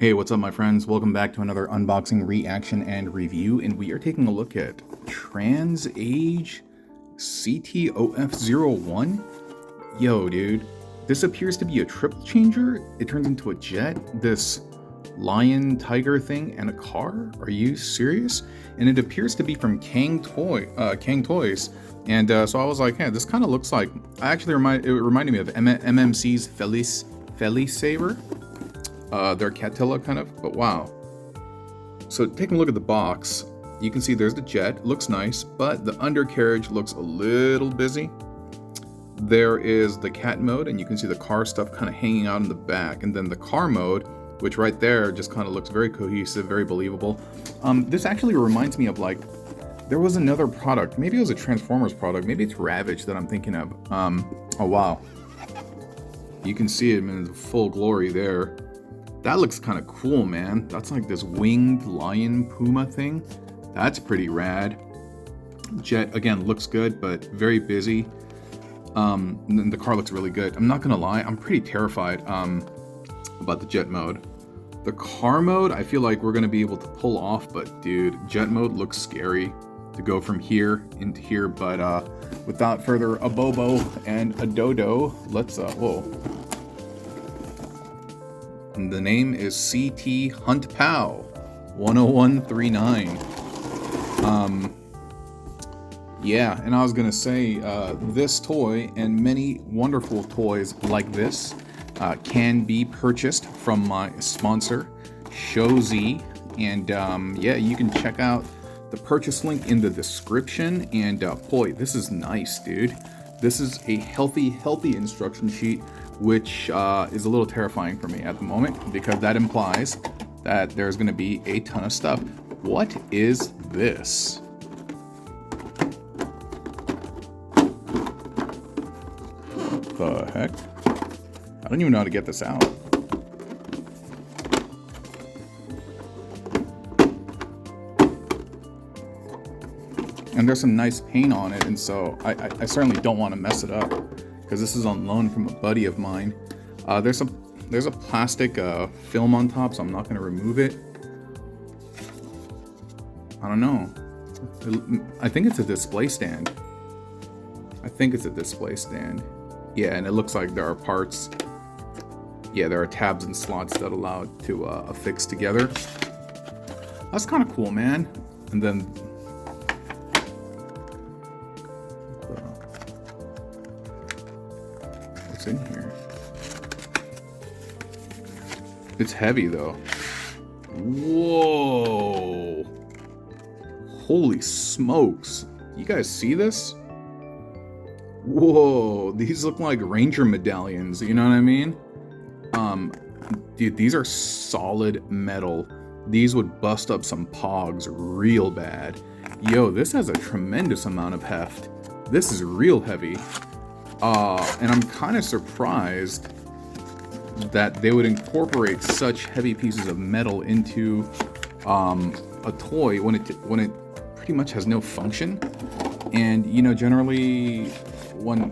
Hey, what's up my friends? Welcome back to another unboxing, reaction, and review, and we are taking a look at Transage CTOF01. Yo, dude, this appears to be a triple changer. It turns into a jet, this lion tiger thing, and a car? Are you serious? And it appears to be from Cang-Toys. And so I was like, hey, this kind of looks like, it reminded me of MMC's Felice Saver. Their Catilla kind of, but wow. So taking a look at the box, you can see there's the jet, looks nice, but the undercarriage looks a little busy. There is the cat mode, and you can see the car stuff kind of hanging out in the back, and then the car mode, which right there just kind of looks very cohesive, very believable. This actually reminds me of, like, there was another product, maybe it was a Transformers product, maybe it's Ravage that I'm thinking of. Oh wow. You can see it in full glory there. That looks kind of cool, man. That's like this winged lion puma thing. That's pretty rad. Jet, again, looks good, but very busy. And then the car looks really good. I'm not gonna lie, I'm pretty terrified about the jet mode. The car mode, I feel like we're gonna be able to pull off, but dude, jet mode looks scary to go from here into here. But without further a bobo and a dodo, let's, whoa. And the name is CT Huntpow 10139. Yeah, and I was gonna say this toy and many wonderful toys like this can be purchased from my sponsor Shozy, and yeah, you can check out the purchase link in the description. And boy, this is nice, dude. This is a healthy instruction sheet, which is a little terrifying for me at the moment, because that implies that there's going to be a ton of stuff. What is this? What the heck? I don't even know how to get this out. And there's some nice paint on it, and so I certainly don't want to mess it up, because this is on loan from a buddy of mine. There's a plastic film on top, so I'm not going to remove it. I don't know. I think it's a display stand. Yeah, and it looks like there are parts. Yeah, there are tabs and slots that allow it to affix together. That's kind of cool, man. And then what's in here? It's heavy though. Whoa! Holy smokes! You guys see this? Whoa! These look like Ranger medallions. You know what I mean? Dude, these are solid metal. These would bust up some pogs real bad. Yo, this has a tremendous amount of heft. This is real heavy. And I'm kind of surprised that they would incorporate such heavy pieces of metal into a toy when it pretty much has no function. And you know, generally when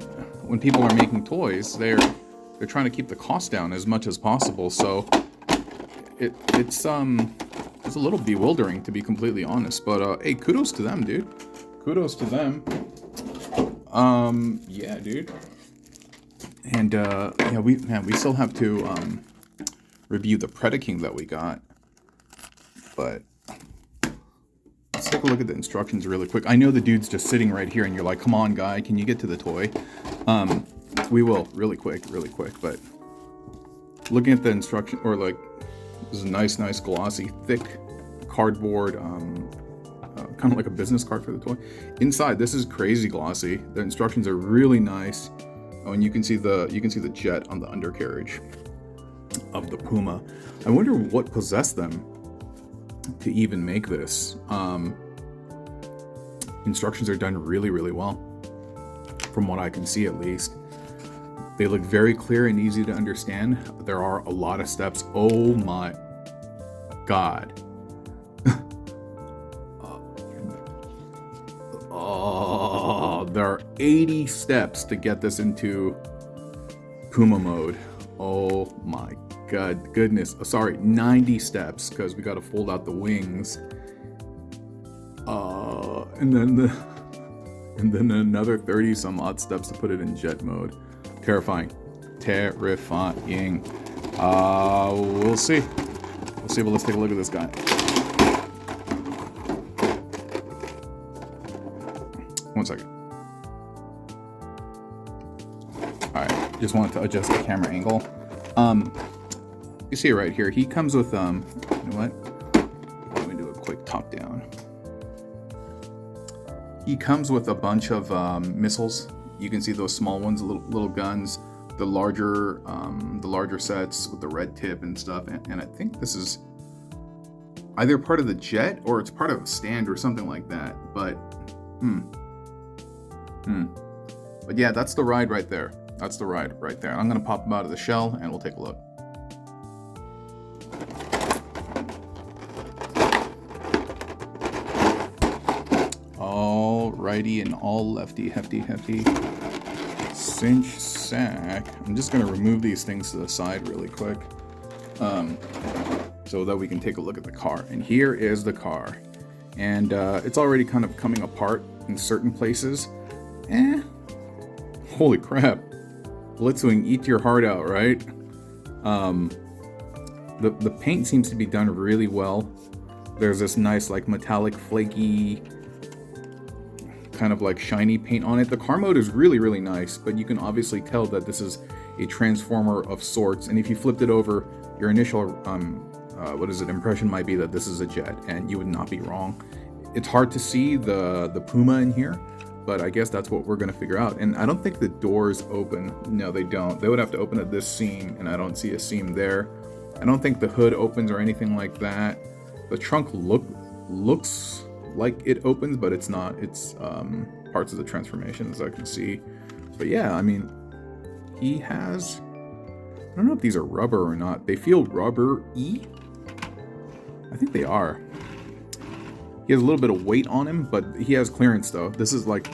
people are making toys, they're trying to keep the cost down as much as possible. So it's a little bewildering, to be completely honest. But hey, kudos to them, dude. Kudos to them. Yeah, dude. And yeah, we still have to review the Predaking that we got, but let's take a look at the instructions really quick. I know the dude's just sitting right here, and you're like, come on, guy, can you get to the toy? We will, really quick, but looking at the instruction, or like, this is a nice glossy, thick cardboard, kind of like a business card for the toy. Inside, this is crazy glossy. The instructions are really nice. Oh, and you can see the jet on the undercarriage of the Puma. I wonder what possessed them to even make this. Instructions are done really well, from what I can see at least. They look very clear and easy to understand. There are a lot of steps. Oh my god. Oh, there are 80 steps to get this into Puma mode. Oh my goodness. Oh, sorry, 90 steps because we got to fold out the wings. And then another 30 some odd steps to put it in jet mode. Terrifying. Terrifying. We'll see. We'll see, but let's take a look at this guy. One second. Alright, just wanted to adjust the camera angle. You see it right here. He comes with, you know what? Let me do a quick top down. He comes with a bunch of missiles. You can see those small ones, little guns. The larger sets with the red tip and stuff. And I think this is either part of the jet or it's part of a stand or something like that. But, But yeah, that's the ride right there. That's the ride right there. I'm gonna pop him out of the shell and we'll take a look. Alrighty, and all lefty, hefty. Cinch sack. I'm just gonna remove these things to the side really quick, so that we can take a look at the car. And here is the car, and it's already kind of coming apart in certain places. Holy crap! Blitzwing, eat your heart out, right? The paint seems to be done really well. There's this nice like metallic flaky kind of like shiny paint on it. The car mode is really nice, but you can obviously tell that this is a transformer of sorts, and if you flipped it over, your initial impression might be that this is a jet, and you would not be wrong. It's hard to see the Puma in here, but I guess that's what we're gonna figure out. And I don't think the doors open. No, they don't. They would have to open at this seam, and I don't see a seam there. I don't think the hood opens or anything like that. The trunk looks like it opens, but it's not. It's parts of the transformation, as I can see. But yeah, I mean, he has, I don't know if these are rubber or not. They feel rubber-y. I think they are. He has a little bit of weight on him, but he has clearance though. This is like,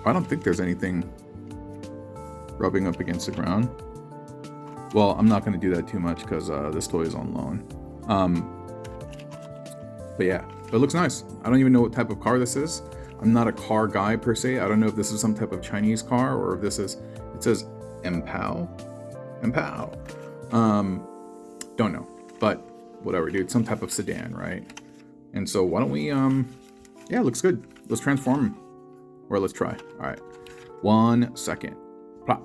I don't think there's anything rubbing up against the ground. Well, I'm not going to do that too much because this toy is on loan. But yeah, it looks nice. I don't even know what type of car this is. I'm not a car guy per se. I don't know if this is some type of Chinese car or if this is, it says Empow. Don't know, but whatever, dude. Some type of sedan, right? And so why don't we, yeah, looks good. Let's transform him. Or let's try. All right. 1 second. Plop.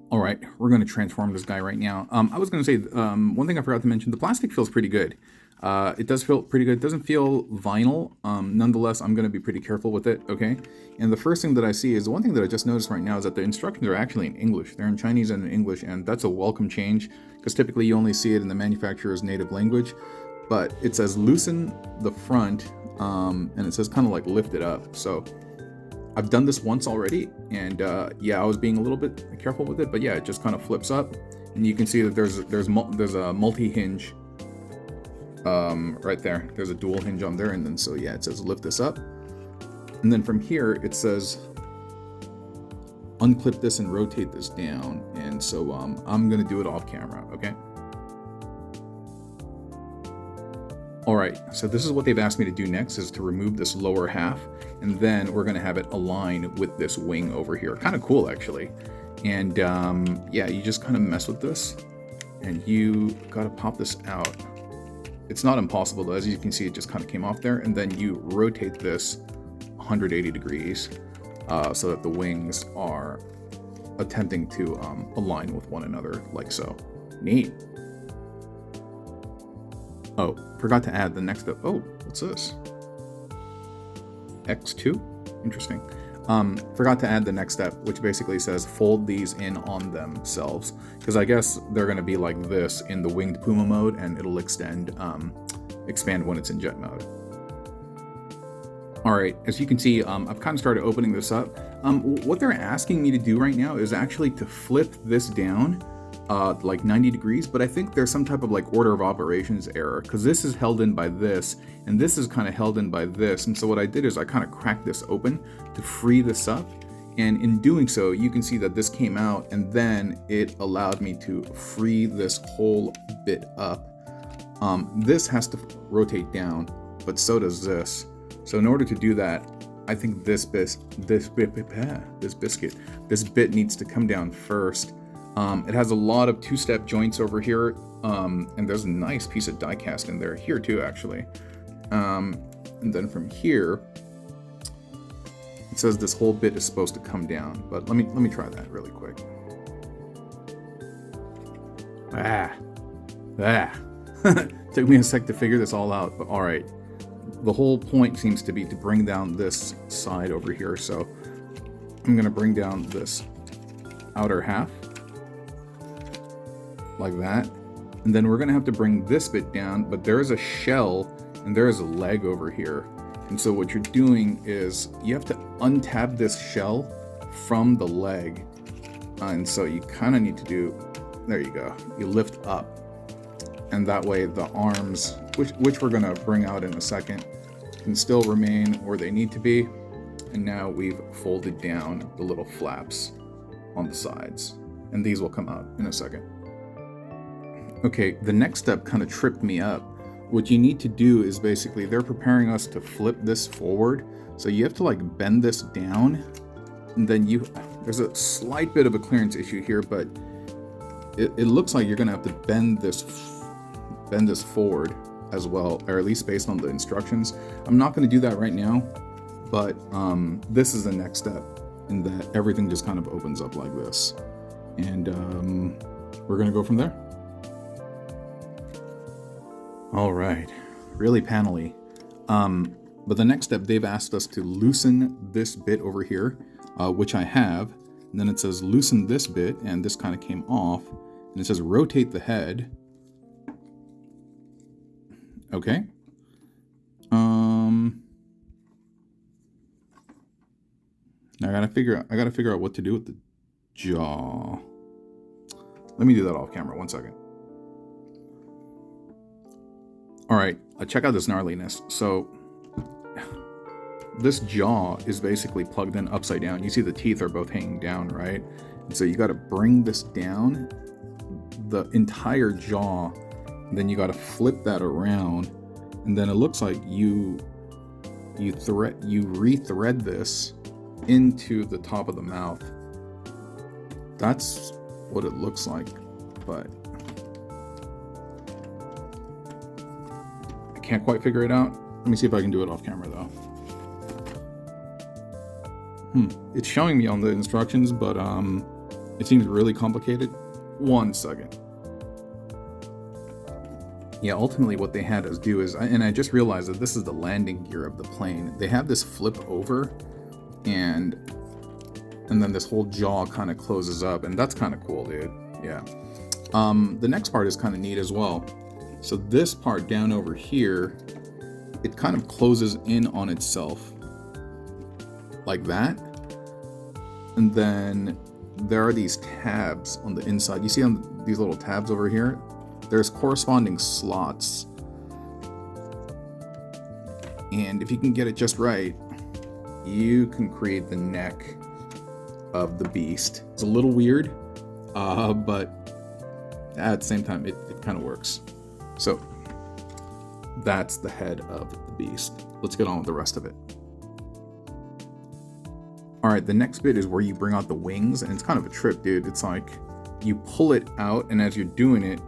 All right, we're going to transform this guy right now. I was going to say, one thing I forgot to mention, the plastic feels pretty good. It does feel pretty good. It doesn't feel vinyl. Nonetheless, I'm going to be pretty careful with it, okay? And the first thing that I see is, the one thing that I just noticed right now is that the instructions are actually in English. They're in Chinese and in English, and that's a welcome change, because typically you only see it in the manufacturer's native language. But it says loosen the front, and it says kind of like lift it up. So I've done this once already, and yeah, I was being a little bit careful with it, but yeah, it just kind of flips up, and you can see that there's a multi-hinge right there. There's a dual hinge on there, and then so yeah, it says lift this up, and then from here it says unclip this and rotate this down, and so I'm gonna do it off camera, okay? All right, so this is what they've asked me to do next, is to remove this lower half, and then we're gonna have it align with this wing over here. Kind of cool, actually. And yeah, you just kind of mess with this, and you gotta pop this out. It's not impossible though. As you can see, it just kind of came off there, and then you rotate this 180 degrees so that the wings are attempting to align with one another, like so. Neat. Oh, forgot to add the next step. Oh, what's this? X2? Interesting. Forgot to add the next step, which basically says fold these in on themselves, because I guess they're going to be like this in the winged Puma mode, and it'll expand when it's in jet mode. All right, as you can see, I've kind of started opening this up. What they're asking me to do right now is actually to flip this down like 90 degrees, but I think there's some type of like order of operations error, because this is held in by this, and this is kind of held in by this. And so what I did is I kind of cracked this open to free this up, And in doing so, you can see that this came out, and then it allowed me to free this whole bit up. This has to rotate down, but so does this. So in order to do that, I think this bit needs to come down first. It has a lot of two-step joints over here, and there's a nice piece of die cast in there here too, actually. And then from here, it says this whole bit is supposed to come down, but let me try that really quick. Took me a sec to figure this all out, but all right. The whole point seems to be to bring down this side over here, so I'm gonna bring down this outer half like that, and then we're gonna have to bring this bit down, but there is a shell and there is a leg over here. And so what you're doing is you have to untab this shell from the leg. And so you kind of need to do, there you go, you lift up. And that way the arms, which we're gonna bring out in a second, can still remain where they need to be. And now we've folded down the little flaps on the sides. And these will come out in a second. Okay, the next step kind of tripped me up. What you need to do is basically, they're preparing us to flip this forward. So you have to like bend this down, and then there's a slight bit of a clearance issue here, but it looks like you're gonna have to bend this forward as well, or at least based on the instructions. I'm not gonna do that right now, but this is the next step, in that everything just kind of opens up like this. And we're gonna go from there. All right, really panely. But the next step, they've asked us to loosen this bit over here, which I have. And then it says loosen this bit, and this kind of came off. And it says rotate the head. Okay. Now I gotta figure out what to do with the jaw. Let me do that off camera. 1 second. All right, check out this gnarliness. So this jaw is basically plugged in upside down. You see the teeth are both hanging down, right? And so you got to bring this down, the entire jaw, and then you got to flip that around, and then it looks like you rethread this into the top of the mouth. That's what it looks like, but can't quite figure it out. Let me see if I can do it off camera though. It's showing me on the instructions, but it seems really complicated. 1 second. Yeah, ultimately what they had us do is, and I just realized that this is the landing gear of the plane. They have this flip over, and then this whole jaw kind of closes up, and that's kind of cool, dude. Yeah. The next part is kind of neat as well. So this part down over here, it kind of closes in on itself like that. And then there are these tabs on the inside. You see on these little tabs over here, there's corresponding slots. And if you can get it just right, you can create the neck of the beast. It's a little weird, but at the same time, it kind of works. So that's the head of the beast. Let's get on with the rest of it. All right, the next bit is where you bring out the wings, and it's kind of a trip, dude. It's like you pull it out, and as you're doing it,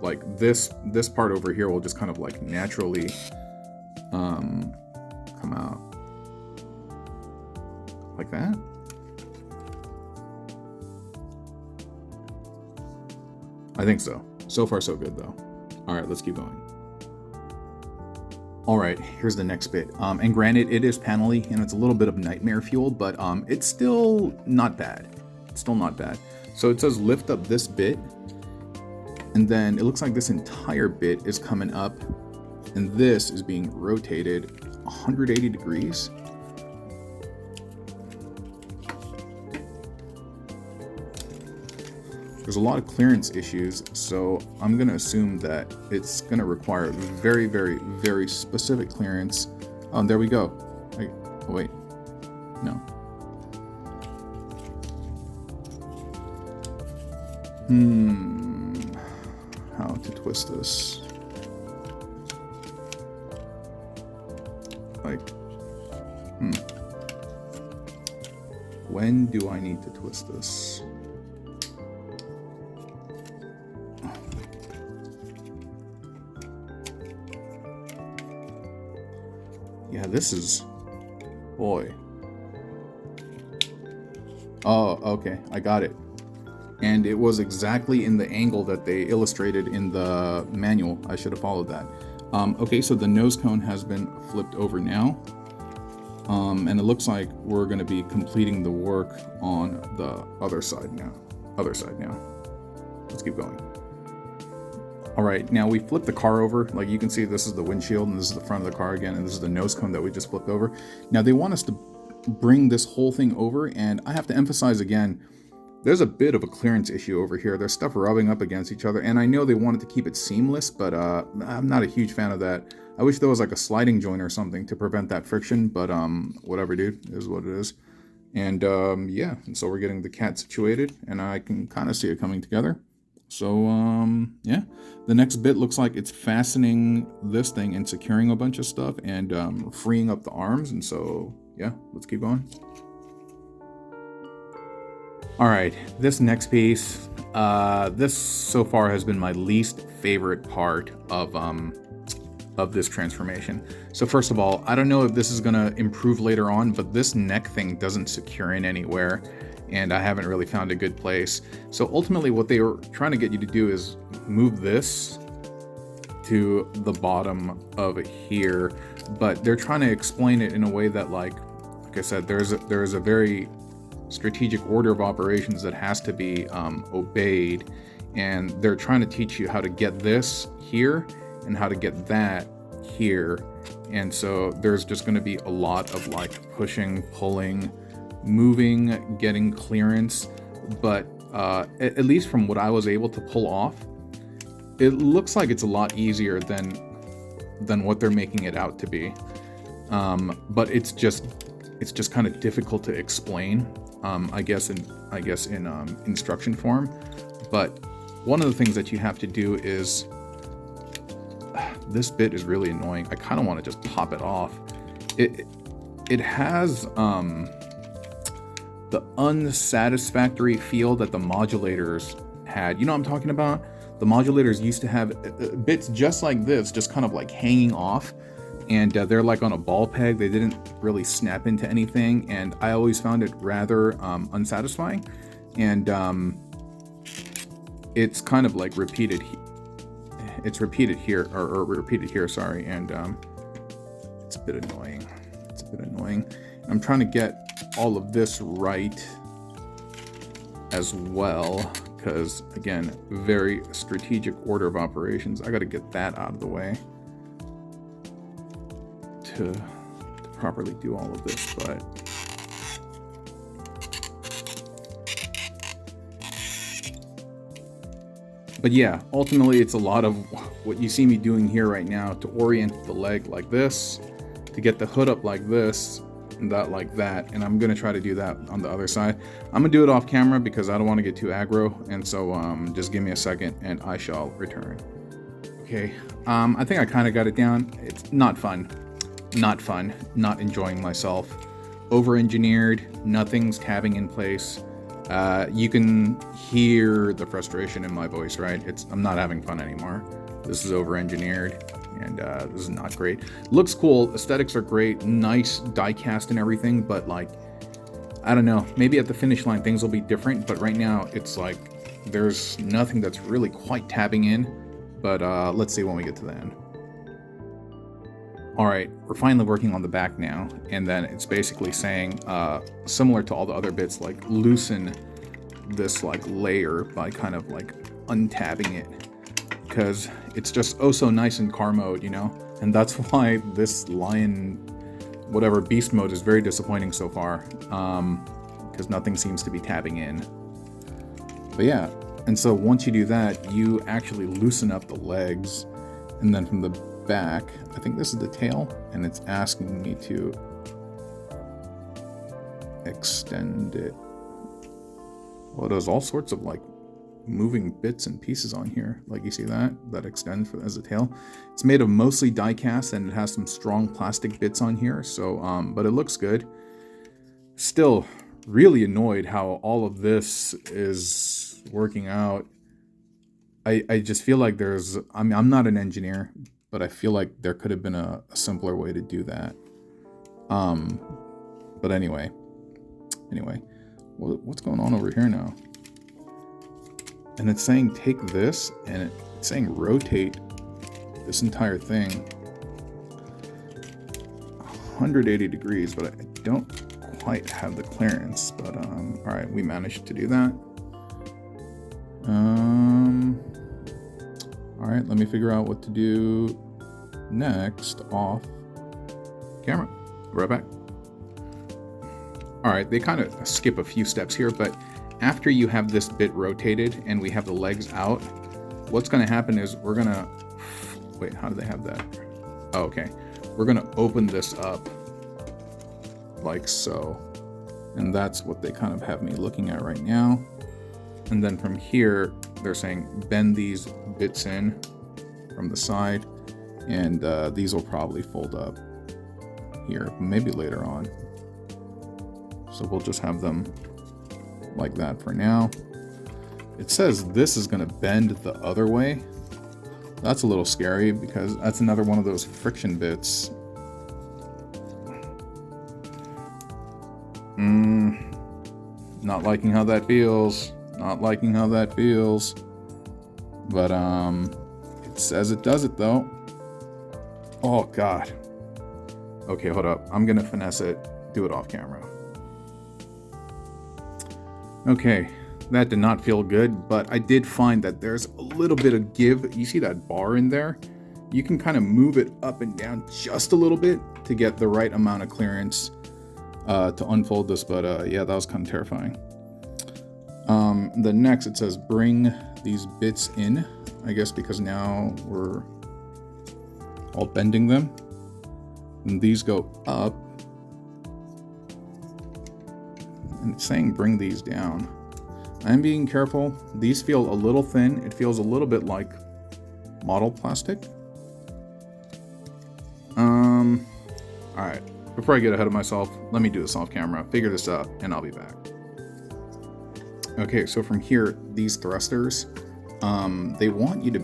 like this part over here will just kind of like naturally come out like that. I think so. So far, so good though. All right, let's keep going. All right, here's the next bit. And granted, it is panely and it's a little bit of nightmare fuel, but it's still not bad. It's still not bad. So it says lift up this bit, and then it looks like this entire bit is coming up, and this is being rotated 180 degrees. There's a lot of clearance issues, so I'm going to assume that it's going to require very, very, very specific clearance. Oh, there we go. Oh, wait. No. How to twist this? Like, when do I need to twist this? Yeah, this is, boy. Oh, okay, I got it. And it was exactly in the angle that they illustrated in the manual. I should have followed that. Okay, so the nose cone has been flipped over now. And it looks like we're going to be completing the work on the other side now. Let's keep going. All right, now we flipped the car over. Like you can see, this is the windshield and this is the front of the car again, and this is the nose cone that we just flipped over. Now they want us to bring this whole thing over, and I have to emphasize again, there's a bit of a clearance issue over here. There's stuff rubbing up against each other, and I know they wanted to keep it seamless, but I'm not a huge fan of that. I wish there was like a sliding joint or something to prevent that friction, but whatever, dude, is what it is. And yeah, and so we're getting the cat situated, and I can kind of see it coming together. So yeah, the next bit looks like it's fastening this thing and securing a bunch of stuff and freeing up the arms. And so yeah, let's keep going. All right, this next piece, this so far has been my least favorite part of this transformation. So first of all, I don't know if this is gonna improve later on, but this neck thing doesn't secure in anywhere, and I haven't really found a good place. So ultimately what they were trying to get you to do is move this to the bottom of here, but they're trying to explain it in a way that, like I said, there's a very strategic order of operations that has to be obeyed, and they're trying to teach you how to get this here and how to get that here. And so there's just going to be a lot of like pushing, pulling, moving, getting clearance, but at least from what I was able to pull off, it looks like it's a lot easier than what they're making it out to be. But it's just kind of difficult to explain, I guess in instruction form. But one of the things that you have to do is, this bit is really annoying. I kind of want to just pop it off. It has the unsatisfactory feel that the modulators had. You know what I'm talking about? The modulators used to have bits just like this, just kind of like hanging off, and they're like on a ball peg. They didn't really snap into anything, and I always found it rather unsatisfying. And it's kind of like repeated. It's repeated here, or repeated here, sorry, and it's a bit annoying. I'm trying to get all of this right as well, because again, very strategic order of operations. I got to get that out of the way to properly do all of this, but yeah, ultimately it's a lot of what you see me doing here right now to orient the leg like this, to get the hood up like this, and that like that, and I'm gonna try to do that on the other side. I'm gonna do it off camera because I don't want to get too aggro, and so just give me a second and I shall return. Okay, I think I kind of got it down. It's not fun, not enjoying myself. Over-engineered, nothing's tabbing in place. You can hear the frustration in my voice, right? I'm not having fun anymore. This is over-engineered, and this is not great. Looks cool, aesthetics are great, nice die cast and everything, but like, I don't know, maybe at the finish line things will be different, but right now it's like there's nothing that's really quite tabbing in, but let's see when we get to the end. All right, we're finally working on the back now, and then it's basically saying, similar to all the other bits, like loosen this like layer by kind of like untabbing it, because it's just oh so nice in car mode, you know? And that's why this lion, whatever, beast mode is very disappointing so far, because nothing seems to be tabbing in. But yeah, and so once you do that, you actually loosen up the legs, and then from the back, I think this is the tail, and it's asking me to extend it. Well, it does all sorts of like moving bits and pieces on here. Like you see that extends as a tail. It's made of mostly die cast and it has some strong plastic bits on here. So, but it looks good. Still really annoyed how all of this is working out. I just feel like there's, I mean, I'm not an engineer, but I feel like there could have been a simpler way to do that. But anyway, what's going on over here now? And it's saying take this, and it's saying rotate this entire thing 180 degrees, but I don't quite have the clearance. But all right, we managed to do that. All right, let me figure out what to do next off camera. Right back. All right, they kind of skip a few steps here, but after you have this bit rotated and we have the legs out, what's going to happen is we're going to, wait, how do they have that? Oh, okay. We're going to open this up like so. And that's what they kind of have me looking at right now. And then from here, they're saying bend these bits in from the side, and these will probably fold up here, maybe later on. So we'll just have them like that for now. It says this is going to bend the other way. That's a little scary because that's another one of those friction bits. Not liking how that feels. Not liking how that feels. But it says it does it though. Oh god. Okay, hold up. I'm gonna finesse it. Do it off camera. Okay, that did not feel good, but I did find that there's a little bit of give. You see that bar in there? You can kind of move it up and down just a little bit to get the right amount of clearance to unfold this, but yeah, that was kind of terrifying. The next, it says bring these bits in, I guess because now we're all bending them. And these go up. And it's saying bring these down. I'm being careful. These feel a little thin. It feels a little bit like model plastic. Alright. Before I get ahead of myself, let me do this off camera, figure this out, and I'll be back. Okay, so from here, these thrusters, they want you to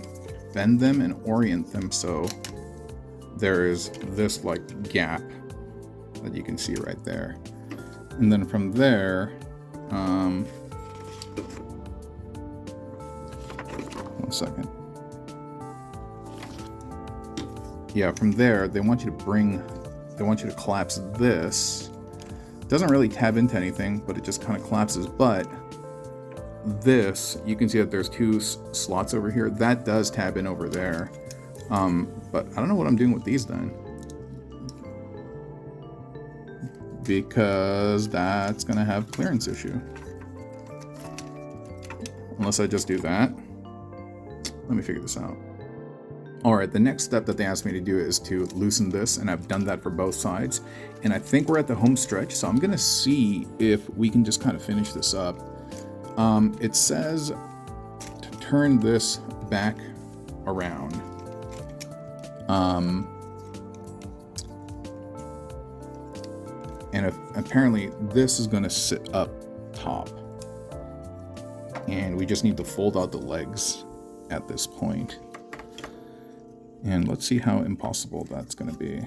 bend them and orient them so there's this like gap that you can see right there. And then from there, one second. Yeah, from there, they want you to collapse this. It doesn't really tab into anything, but it just kind of collapses. But this, you can see that there's two slots over here. That does tab in over there. But I don't know what I'm doing with these then. Because that's gonna have clearance issue. Unless I just do that. Let me figure this out. Alright, the next step that they asked me to do is to loosen this, and I've done that for both sides. And I think we're at the home stretch, so I'm gonna see if we can just kind of finish this up. It says to turn this back around. And apparently this is going to sit up top. And we just need to fold out the legs at this point. And let's see how impossible that's going to be.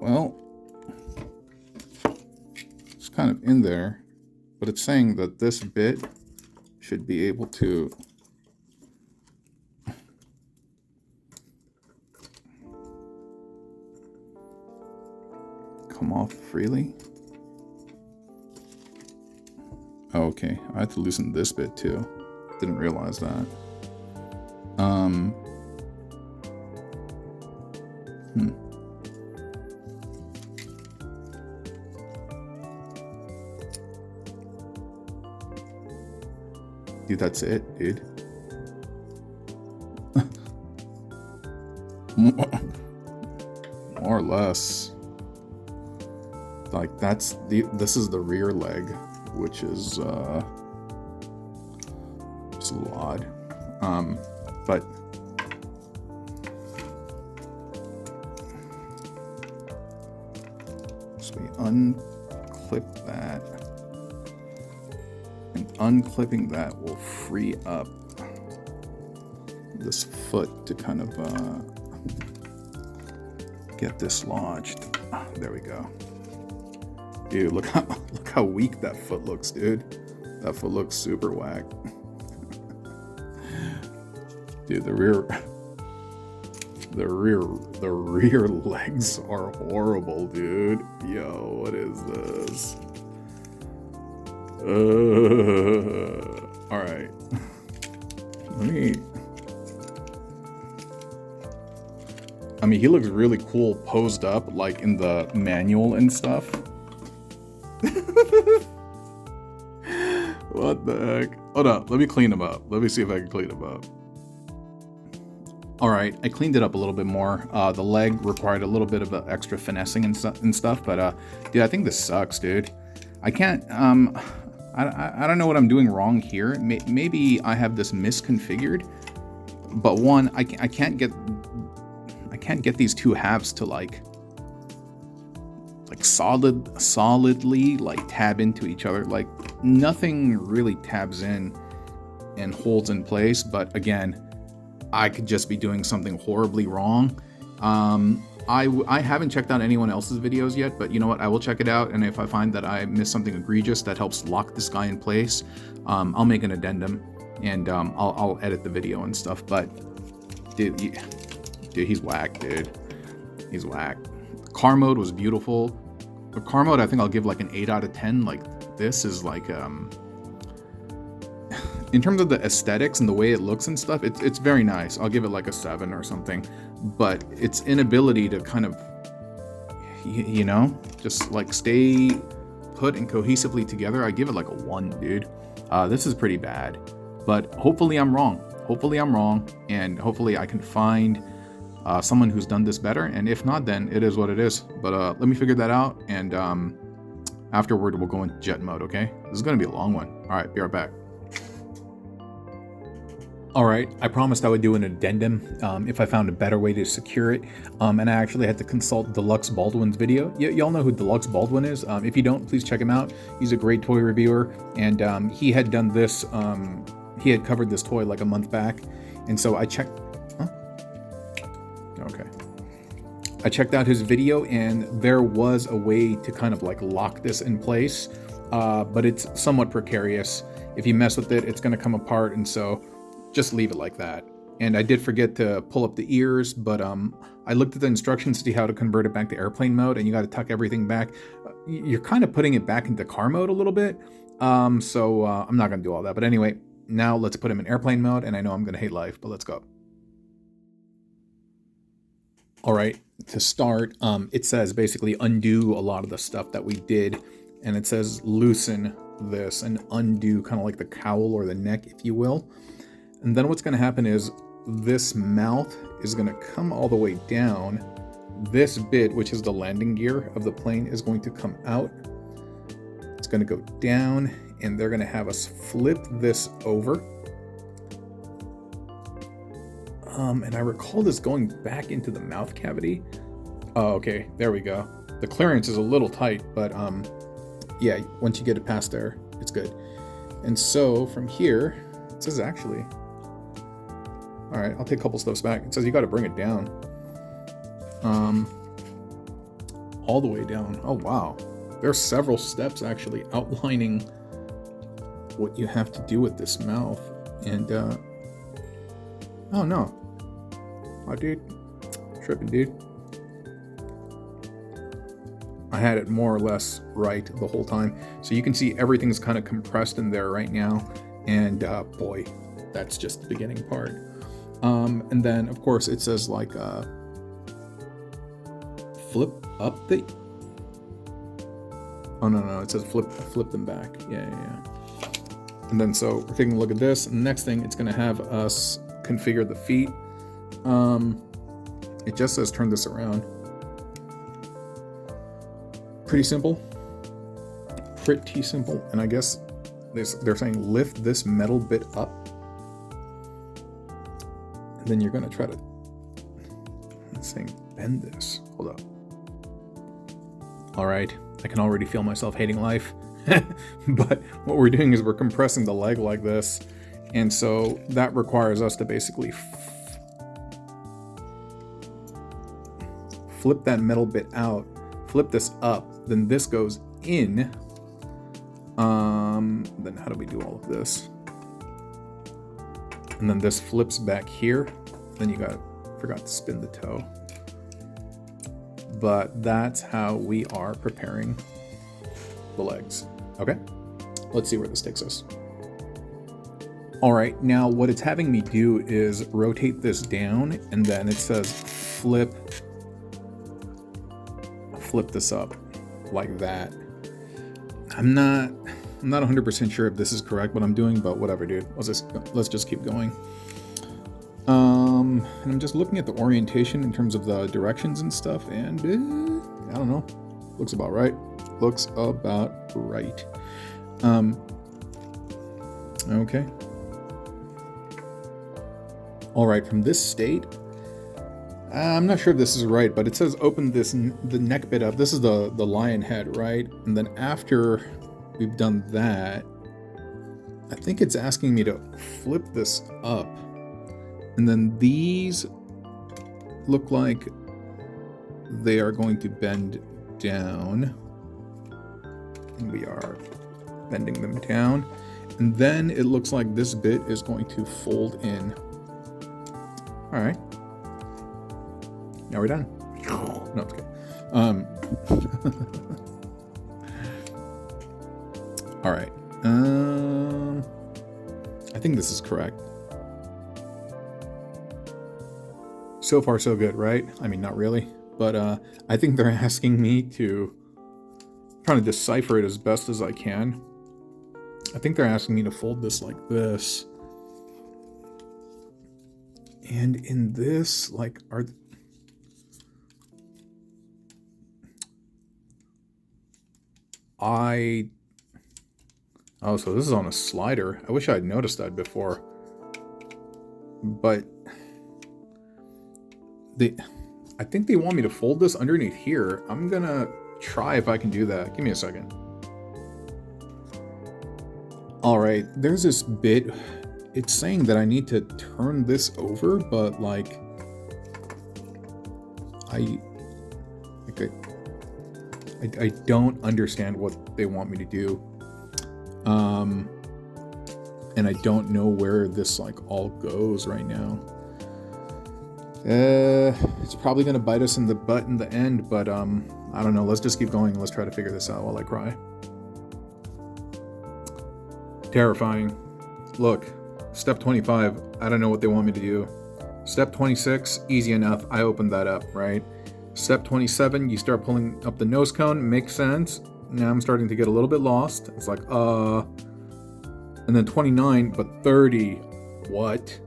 Well, it's kind of in there, but it's saying that this bit should be able to come off freely. Oh, okay, I had to loosen this bit too. Didn't realize that. Dude, that's it, dude. More or less. Like this is the rear leg, which is just a little odd. But so we unclip that, and unclipping that will free up this foot to kind of get this lodged. There we go. Dude, look how weak that foot looks, dude. That foot looks super whack. Dude, the rear legs are horrible, dude. Yo, what is this? All right. I mean, he looks really cool posed up, like in the manual and stuff. What the heck? Hold up, let me clean him up. Let me see if I can clean him up. All right, I cleaned it up a little bit more. The leg required a little bit of extra finessing and stuff, but dude, I think this sucks, dude. I can't, I don't know what I'm doing wrong here. Maybe I have this misconfigured, but one, I can't get these two halves to like solidly like tab into each other. Like nothing really tabs in and holds in place, but again, I could just be doing something horribly wrong. I haven't checked out anyone else's videos yet, but you know what? I will check it out, and if I find that I missed something egregious that helps lock this guy in place, I'll make an addendum, and I'll edit the video and stuff. But dude, he's whack, dude. He's whack. Car mode was beautiful. The car mode, I think I'll give like an 8 out of 10. Like this is like in terms of the aesthetics and the way it looks and stuff, it's very nice. I'll give it like a 7 or something. But its inability to kind of, you know, just like stay put and cohesively together, I give it like a 1, dude. This is pretty bad. But hopefully I'm wrong. Hopefully I'm wrong, and hopefully I can find someone who's done this better. And if not, then it is what it is. But let me figure that out, and afterward we'll go into jet mode, okay? This is gonna be a long one. All right, be right back. All right, I promised I would do an addendum if I found a better way to secure it, and I actually had to consult Deluxe Baldwin's video. Y'all know who Deluxe Baldwin is. If you don't, please check him out. He's a great toy reviewer, and he had done this, he had covered this toy like a month back, and so I checked, okay. I checked out his video, and there was a way to kind of like lock this in place, but it's somewhat precarious. If you mess with it, it's gonna come apart, and so just leave it like that. And I did forget to pull up the ears, but I looked at the instructions to see how to convert it back to airplane mode, and you got to tuck everything back. You're kind of putting it back into car mode a little bit, so I'm not gonna do all that. But anyway, now let's put him in airplane mode, and I know I'm gonna hate life, but let's go. All right, to start, it says basically undo a lot of the stuff that we did, and it says loosen this and undo kind of like the cowl or the neck, if you will. And then what's going to happen is this mouth is going to come all the way down. This bit, which is the landing gear of the plane, is going to come out. It's going to go down, and they're going to have us flip this over. And I recall this going back into the mouth cavity. Oh, okay, there we go. The clearance is a little tight, but yeah, once you get it past there, it's good. And so from here, it says actually, all right, I'll take a couple steps back. It says you got to bring it down. All the way down. Oh, wow. There's several steps actually outlining what you have to do with this mouth. And, oh no. Oh, dude. Tripping, dude. I had it more or less right the whole time. So you can see everything's kind of compressed in there right now. And, boy, that's just the beginning part. And then, of course, it says like flip up the. Oh no, it says flip them back. Yeah. And then so we're taking a look at this. And the next thing, it's gonna have us configure the feet. It just says turn this around. Pretty simple. Pretty simple. And I guess they're saying lift this metal bit up. And then you're going to try to... It's saying bend this. Hold up. All right. I can already feel myself hating life. But what we're doing is we're compressing the leg like this. And so that requires us to basically flip that metal bit out, flip this up, then this goes in. Then how do we do all of this? And then this flips back here. Then you forgot to spin the toe. But that's how we are preparing the legs. Okay, let's see where this takes us. All right, now what it's having me do is rotate this down, and then it says flip this up like that. I'm not 100% sure if this is correct what I'm doing, but whatever, dude. Let's just keep going. And I'm just looking at the orientation in terms of the directions and stuff, and I don't know. Looks about right. Looks about right. Okay. All right, from this state, I'm not sure if this is right, but it says open the neck bit up. This is the lion head, right? And then after we've done that, I think it's asking me to flip this up. And then these look like they are going to bend down. And we are bending them down. And then it looks like this bit is going to fold in. All right. Now we're done. No, it's okay. All right. I think this is correct. So far, so good, right? I mean, not really, but I think they're asking me to trying to decipher it as best as I can. I think they're asking me to fold this like this. And in this, like, oh, so this is on a slider. I wish I had noticed that before. But I think they want me to fold this underneath here. I'm gonna try if I can do that. Give me a second. All right, there's this bit. It's saying that I need to turn this over, but like I don't understand what they want me to do. And I don't know where this like all goes right now. It's probably gonna bite us in the butt in the end, but I don't know. Let's just keep going. Let's try to figure this out while I cry. Terrifying. Look, step 25, I don't know what they want me to do. Step 26, easy enough. I opened that up, right? Step 27, you start pulling up the nose cone. Makes sense. Now I'm starting to get a little bit lost. It's like, and then 29, but 30, what?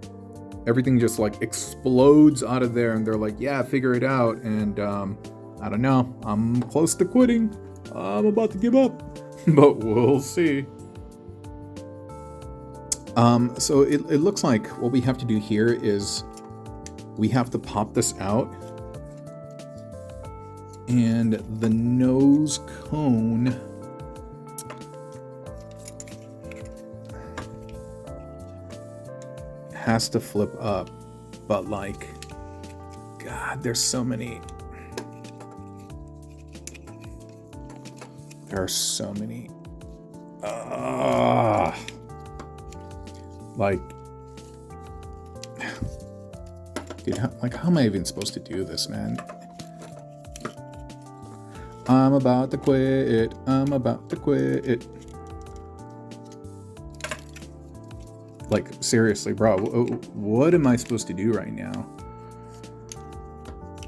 Everything just like explodes out of there, and they're like, yeah, figure it out. And I don't know. I'm close to quitting. I'm about to give up, but we'll see. So it looks like what we have to do here is we have to pop this out, and the nose cone has to flip up, but like, God, there's so many. There are so many. Like, dude, how am I even supposed to do this, man? I'm about to quit. I'm about to quit. Like, seriously, bro, what am I supposed to do right now?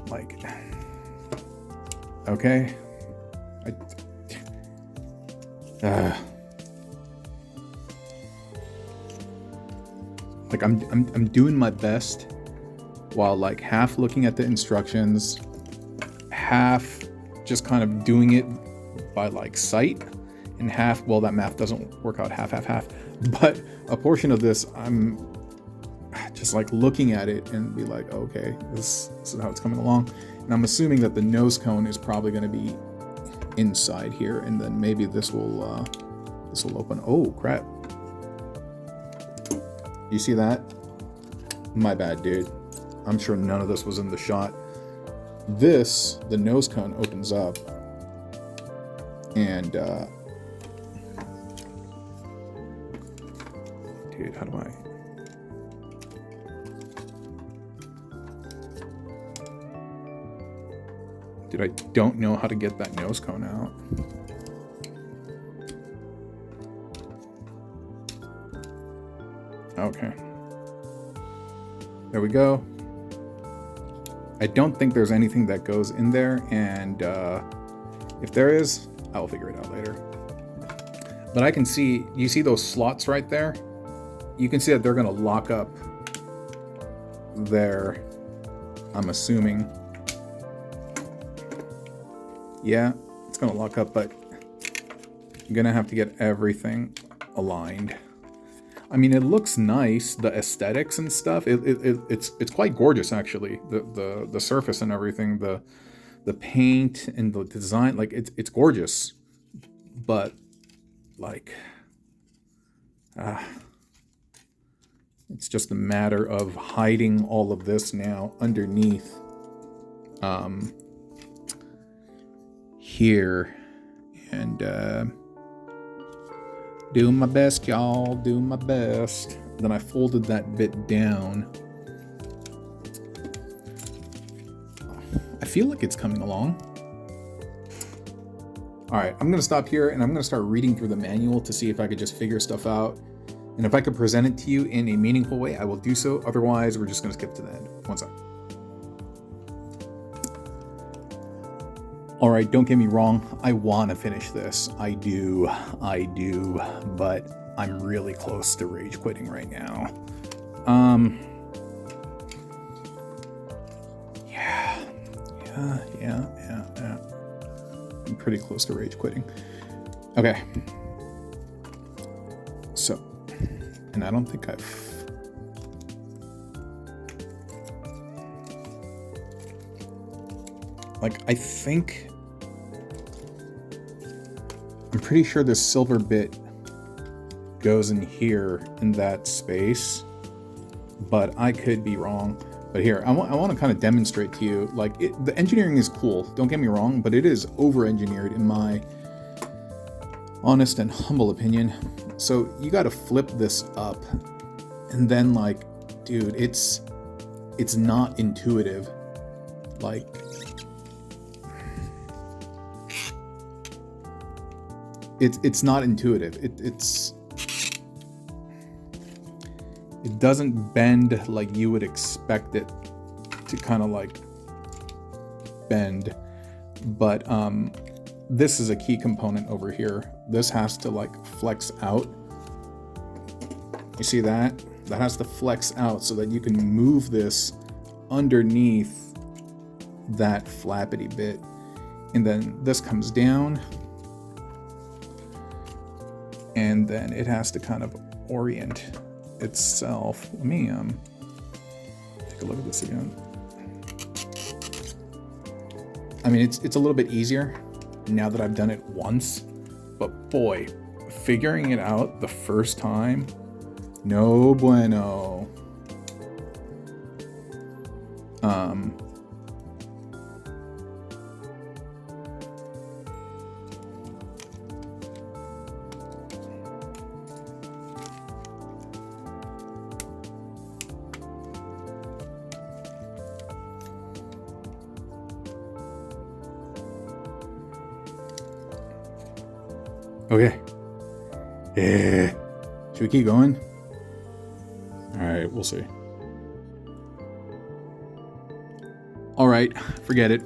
Like, okay. Like, I'm doing my best while like half looking at the instructions, half just kind of doing it by like sight, and half, well, that math doesn't work out half, but a portion of this, I'm just like looking at it and be like, okay, this is how it's coming along. And I'm assuming that the nose cone is probably going to be inside here, and then maybe this will open. Oh crap! You see that? My bad, dude. I'm sure none of this was in the shot. This, the nose cone opens up, and dude, how do I? Dude, I don't know how to get that nose cone out. Okay. There we go. I don't think there's anything that goes in there, and if there is, I'll figure it out later. But I can see, you see those slots right there? You can see that they're gonna lock up there, I'm assuming. Yeah, it's gonna lock up, but I'm gonna have to get everything aligned. I mean, it looks nice, the aesthetics and stuff. It's quite gorgeous, actually. The surface and everything, the paint and the design, like it's gorgeous. But like, it's just a matter of hiding all of this now underneath here, and do my best, y'all, do my best. Then I folded that bit down. I feel like it's coming along. All right, I'm gonna stop here, and I'm gonna start reading through the manual to see if I could just figure stuff out. And if I could present it to you in a meaningful way, I will do so. Otherwise, we're just gonna skip to the end. One sec. All right, don't get me wrong. I want to finish this. I do, but I'm really close to rage quitting right now. Yeah. I'm pretty close to rage quitting. Okay. So, and I don't think I'm pretty sure this silver bit goes in here in that space, but I could be wrong. But here, I want to kind of demonstrate to you, like, the engineering is cool, don't get me wrong, but it is over-engineered in my honest and humble opinion. So you got to flip this up, and then, like, dude, it's not intuitive. Like, it's not intuitive. It doesn't bend like you would expect it to kind of like bend. But this is a key component over here. This has to like flex out. You see that? That has to flex out so that you can move this underneath that flappity bit. And then this comes down. And then it has to kind of orient itself. Let me take a look at this again. I mean, it's a little bit easier now that I've done it once, but boy, figuring it out the first time, no bueno. Okay. Yeah. Should we keep going? All right, we'll see. All right, forget it.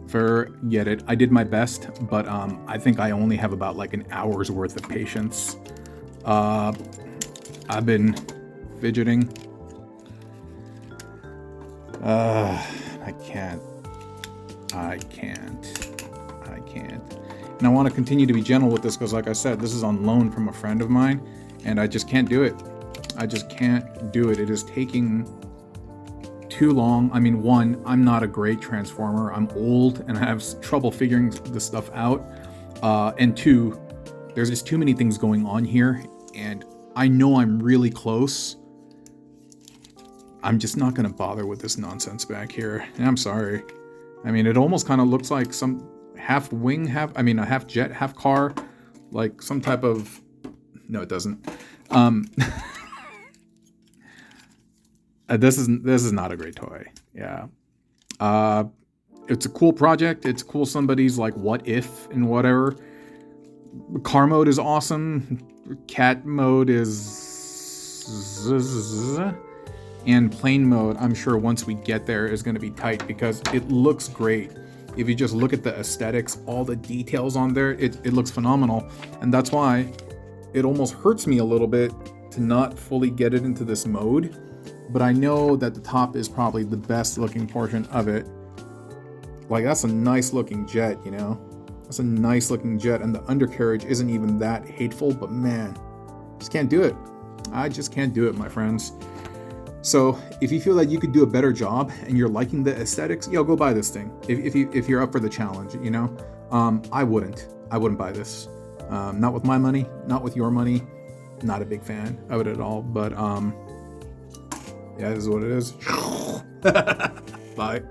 Forget it. I did my best, but I think I only have about like an hour's worth of patience. I've been fidgeting. I can't. And I want to continue to be gentle with this because, like I said, this is on loan from a friend of mine, and I just can't do it. I just can't do it. It is taking too long. I mean, one, I'm not a great transformer. I'm old and I have trouble figuring this stuff out. And two, there's just too many things going on here, and I know I'm really close. I'm just not going to bother with this nonsense back here. And I'm sorry. I mean, it almost kind of looks like some half wing, a half jet, half car, like some type of, no, it doesn't. This is not a great toy. Yeah. It's a cool project. It's cool. Somebody's like, what if and whatever. Car mode is awesome. Cat mode is, and plane mode, I'm sure once we get there, is going to be tight because it looks great. If you just look at the aesthetics, all the details on there, it looks phenomenal. And that's why it almost hurts me a little bit to not fully get it into this mode. But I know that the top is probably the best looking portion of it. Like, that's a nice looking jet, you know? That's a nice looking jet, and the undercarriage isn't even that hateful, but man, just can't do it. I just can't do it, my friends. So if you feel that you could do a better job and you're liking the aesthetics, go buy this thing. If you're up for the challenge, you know? I wouldn't buy this. Not with my money, not with your money. Not a big fan of it at all, but yeah, this is what it is. Bye.